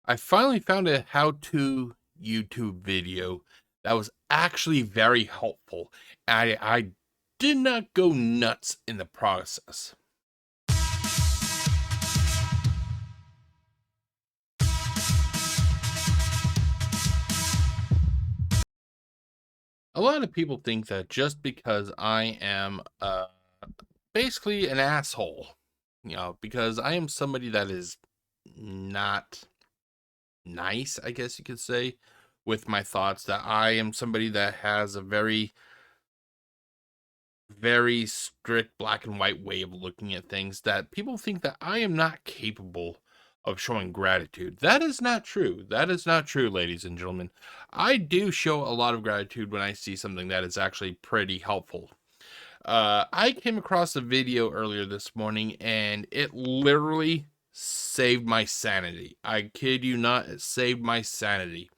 I finally found a how-to YouTube video that was actually very helpful. I did not go nuts in the process. A lot of people think that just because I am basically an asshole, because I am somebody that is not nice, I guess you could say, with my thoughts, that I am somebody that has a very strict black and white way of looking at things, that people think that I am not capable of showing gratitude. That is not true. That is not true, ladies and gentlemen. I do show a lot of gratitude when I see something that is actually pretty helpful. I came across a video earlier this morning and it literally saved my sanity. I kid you not, it saved my sanity.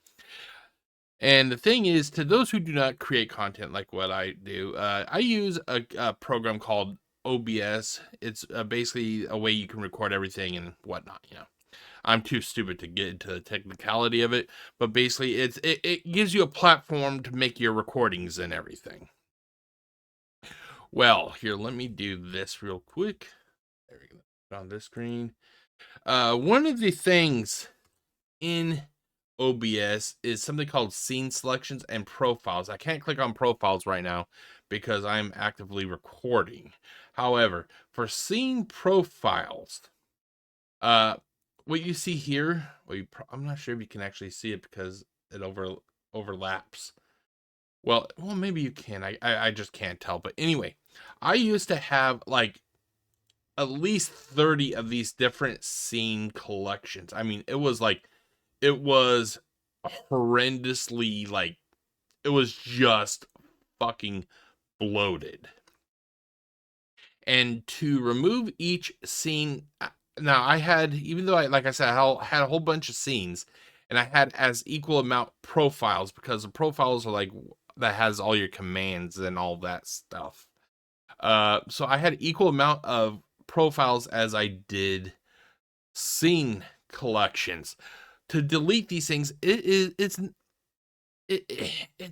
And the thing is, to those who do not create content like what I do, I use a program called OBS. It's basically a way you can record everything and whatnot. I'm too stupid to get into the technicality of it, but basically, it gives you a platform to make your recordings and everything. Well, here, let me do this real quick. There we go. On this screen. One of the things in OBS is something called scene selections and profiles. I can't click on profiles right now because I'm actively recording. However, for scene profiles, what you see here, I'm not sure if you can actually see it because it overlaps. Well, maybe you can. I just can't tell. But anyway, I used to have like at least 30 of these different scene collections. I mean, it was horrendously, like, it was just fucking bloated. And to remove each scene, now I had, even though like I said, I had a whole bunch of scenes, and I had as equal amount profiles, because the profiles are like, that has all your commands and all that stuff. So I had equal amount of profiles as I did scene collections. To delete these things, it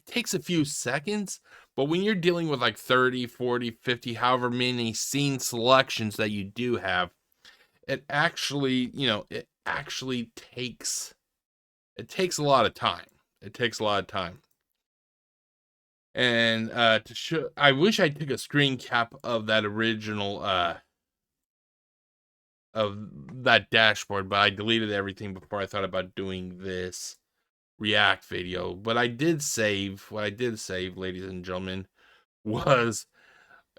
takes a few seconds, but when you're dealing with like 30, 40, 50, however many scene selections that you do have, it actually takes a lot of time. It takes a lot of time. And to show, I wish I took a screen cap of that original of that dashboard, but I deleted everything before I thought about doing this React video. But I did save, what I did save, ladies and gentlemen, was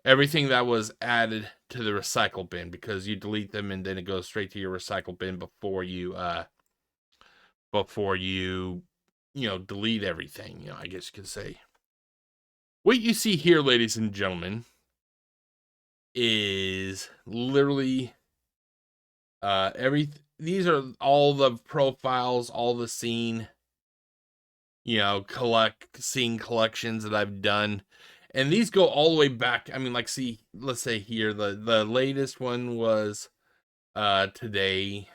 everything that was added to the recycle bin, because you delete them and then it goes straight to your recycle bin before you delete everything, I guess you could say. What you see here, ladies and gentlemen, is literally these are all the profiles, all the scene scene collections that I've done. And these go all the way back. I mean, like, see, let's say here, the latest one was today.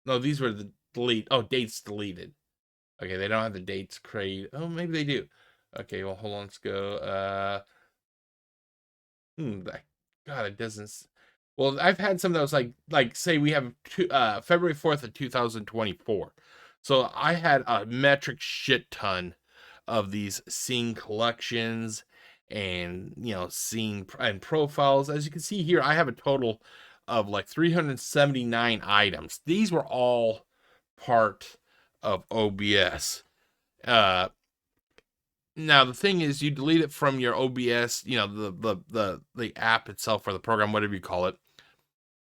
No, these were the dates deleted. Okay, they don't have the dates created. Oh, maybe they do. Okay, well, hold on, let's go. God, it doesn't. Well, I've had some that was like say we have February 4th of 2024. So I had a metric shit ton of these scene collections and scene and profiles. As you can see here, I have a total of like 379 items. These were all part of OBS. Now the thing is, you delete it from your OBS, the app itself, or the program, whatever you call it.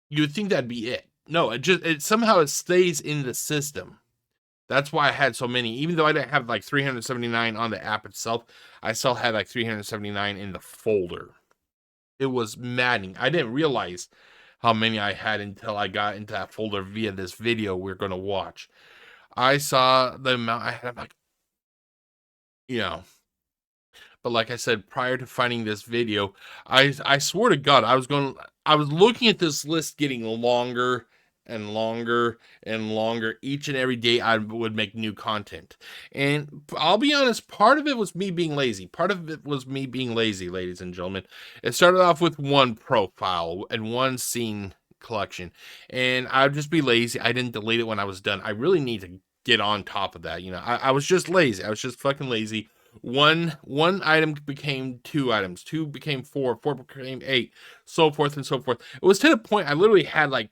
You would think that'd be it. No, it somehow it stays in the system. That's why I had so many. Even though I didn't have like 379 on the app itself, I still had like 379 in the folder. It was maddening. I didn't realize how many I had until I got into that folder via this video we're going to watch. I saw the amount I had. I'm like, But like I said, prior to finding this video, I swear to God, I was looking at this list getting longer and longer and longer. Each and every day I would make new content. And I'll be honest, part of it was me being lazy. Ladies and gentlemen. It started off with one profile and one scene collection, and I'd just be lazy. I didn't delete it when I was done. I really need to get on top of that. I was just lazy. I was just fucking lazy. One item became 2 items, 2 became 4, 4 became 8, so forth and so forth. It was to the point I literally had like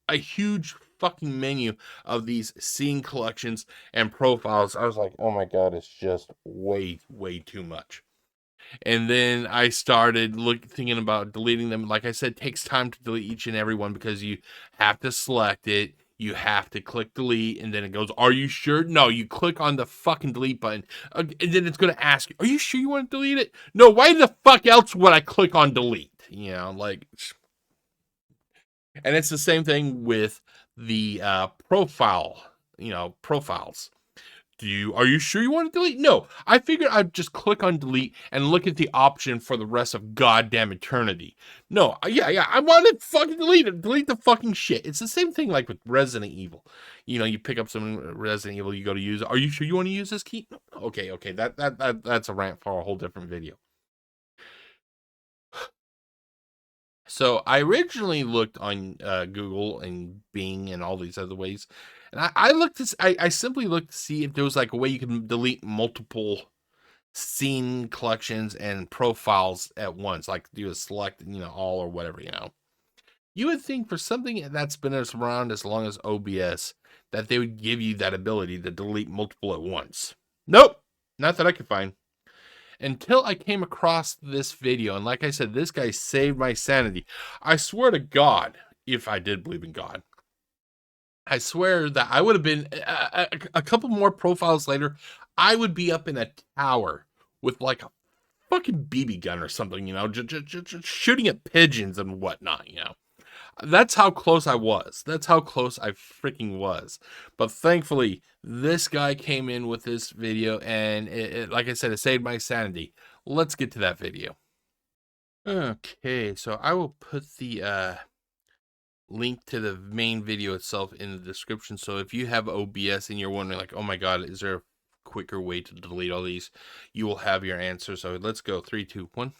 a huge fucking menu of these scene collections and profiles. I was like, oh my god, it's just way too much. And then I started thinking about deleting them. Like I said, it takes time to delete each and every one because you have to select it. You have to click delete, and then it goes, are you sure? No, you click on the fucking delete button, and then it's going to ask you, are you sure you want to delete it? No, why the fuck else would I click on delete? And it's the same thing with the profiles. Are you sure you want to delete? No, I figured I'd just click on delete and look at the option for the rest of goddamn eternity. No, yeah, I want to fucking delete it. Delete the fucking shit. It's the same thing like with Resident Evil. You pick up some Resident Evil, you go to use it. Are you sure you want to use this key? No. Okay, that's a rant for a whole different video. So I originally looked on Google and Bing and all these other ways, and I simply looked to see if there was like a way you can delete multiple scene collections and profiles at once, like do a select, all or whatever. You would think for something that's been around as long as OBS that they would give you that ability to delete multiple at once. Nope, not that I could find. Until I came across this video, and like I said, this guy saved my sanity. I swear to God, if I did believe in God, I swear that I would have been a couple more profiles later. I would be up in a tower with like a fucking BB gun or something, just shooting at pigeons and whatnot. That's how close I was. That's how close I freaking was. But thankfully, this guy came in with this video, and like I said, it saved my sanity. Let's get to that video. Okay, so I will put the link to the main video itself in the description. So if you have OBS and you're wondering, like, oh my god, is there a quicker way to delete all these? You will have your answer. So let's go. 3, 2, 1.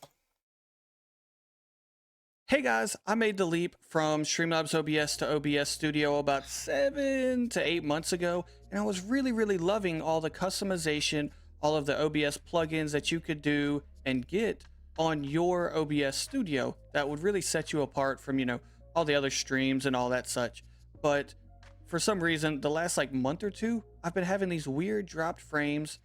Hey guys, I made the leap from Streamlabs OBS to obs-studio about 7 to 8 months ago, and I was really loving all the customization, all of the OBS plugins that you could do and get on your OBS studio that would really set you apart from, all the other streams and all that such. But for some reason, the last like month or two, I've been having these weird dropped frames.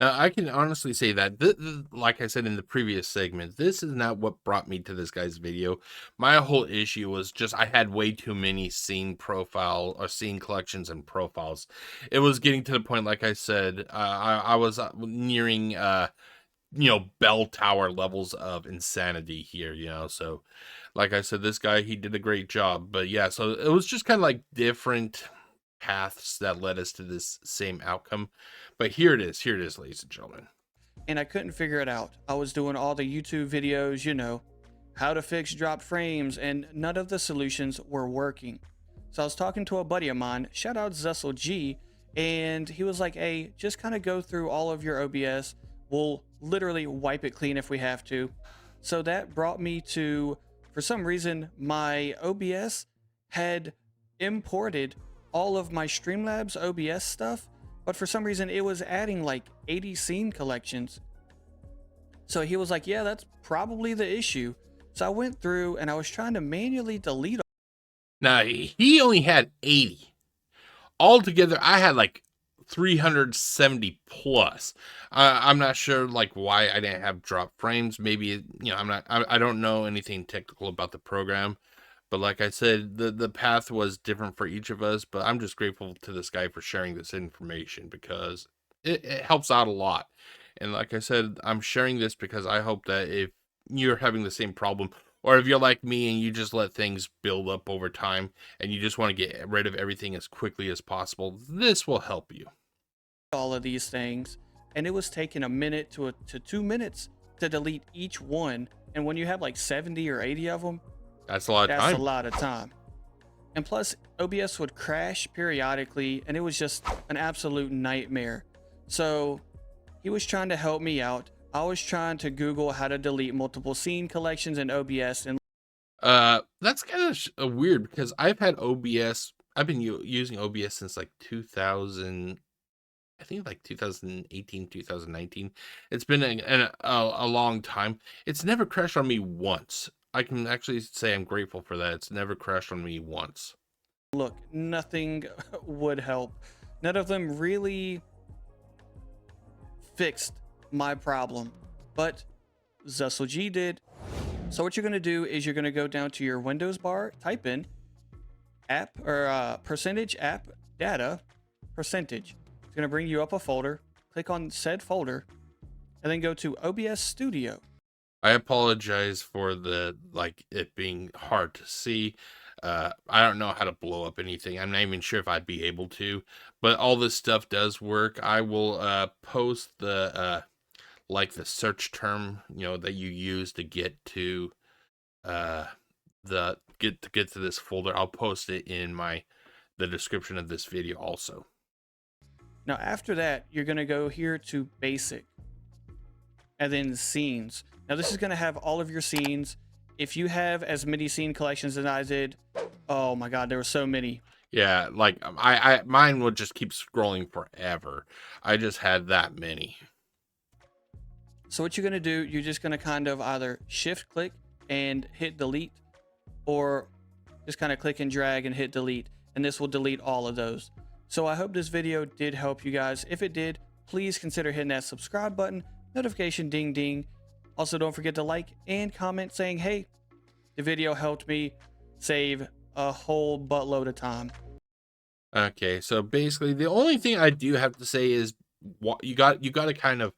Now, I can honestly say that, like I said in the previous segment, this is not what brought me to this guy's video. My whole issue was just I had way too many scene collections and profiles. It was getting to the point, like I said, I was nearing, bell tower levels of insanity here, So, like I said, this guy, he did a great job. But yeah, so it was just kind of like different paths that led us to this same outcome. But here it is, ladies and gentlemen. And I couldn't figure it out. I was doing all the YouTube videos, how to fix dropped frames, and none of the solutions were working. So I was talking to a buddy of mine, shout out Zessel G, and he was like, hey, just kind of go through all of your OBS. We'll literally wipe it clean if we have to. So that brought me to, for some reason, my OBS had imported all of my Streamlabs OBS stuff, but for some reason it was adding like 80 scene collections. So he was like, yeah, that's probably the issue. So I went through and I was trying to manually delete. Now, he only had 80. Altogether, I had like 370 plus. I'm not sure like why I didn't have drop frames. Maybe, I don't know anything technical about the program. But like I said, the path was different for each of us, but I'm just grateful to this guy for sharing this information because it helps out a lot. And like I said, I'm sharing this because I hope that if you're having the same problem, or if you're like me and you just let things build up over time and you just want to get rid of everything as quickly as possible, this will help you. All of these things, and it was taking a minute to 2 minutes to delete each one. And when you have like 70 or 80 of them, that's a lot of time. That's a lot of time. And plus, OBS would crash periodically, and it was just an absolute nightmare. So he was trying to help me out. I was trying to Google how to delete multiple scene collections in OBS, and That's kind of weird because I've had OBS. I've been using OBS since like 2000. I think like 2018, 2019. It's been a long time. It's never crashed on me once. I can actually say I'm grateful for that. It's never crashed on me once. look, nothing would help. None of them really fixed my problem, but ZesselG did. So what you're going to do is you're going to go down to your Windows bar, type in app or percentage app data percentage. It's going to bring you up a folder. Click on said folder and then go to OBS Studio. I apologize for it being hard to see. I don't know how to blow up anything. I'm not even sure if I'd be able to, but all this stuff does work. I will post the the search term, that you use to get to get to this folder. I'll post it in the description of this video also. Now after that, you're going to go here to basic and then scenes. Now this is going to have all of your scenes. If you have as many scene collections as I did, oh my god, there were so many. Yeah, like mine would just keep scrolling forever. I just had that many. So what you're going to do, you're just going to kind of either shift click and hit delete, or just kind of click and drag and hit delete, and this will delete all of those. So I hope this video did help you guys. If it did, please consider hitting that subscribe button, notification ding ding. Also, don't forget to like and comment saying, hey, the video helped me save a whole buttload of time. Okay, so basically the only thing I do have to say is you got to kind of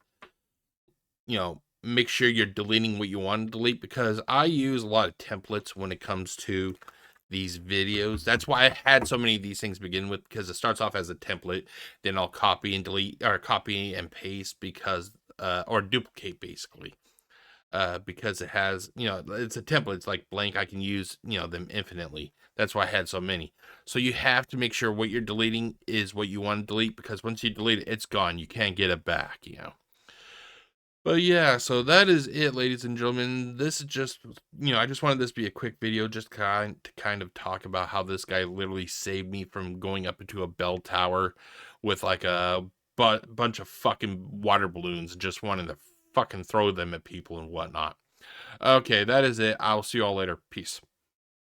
make sure you're deleting what you want to delete, because I use a lot of templates when it comes to these videos. That's why I had so many of these things to begin with, because it starts off as a template, then I'll copy and delete or copy and paste because or duplicate basically. Because it has, it's a template. It's like blank. I can use, them infinitely. That's why I had so many. So you have to make sure what you're deleting is what you want to delete, because once you delete it, it's gone. You can't get it back, But yeah, so that is it, ladies and gentlemen. This is just, I just wanted this to be a quick video, just to kind of talk about how this guy literally saved me from going up into a bell tower with like a bunch of fucking water balloons, just wanting to fucking throw them at people and whatnot. Okay, that is it. I'll see you all later. Peace.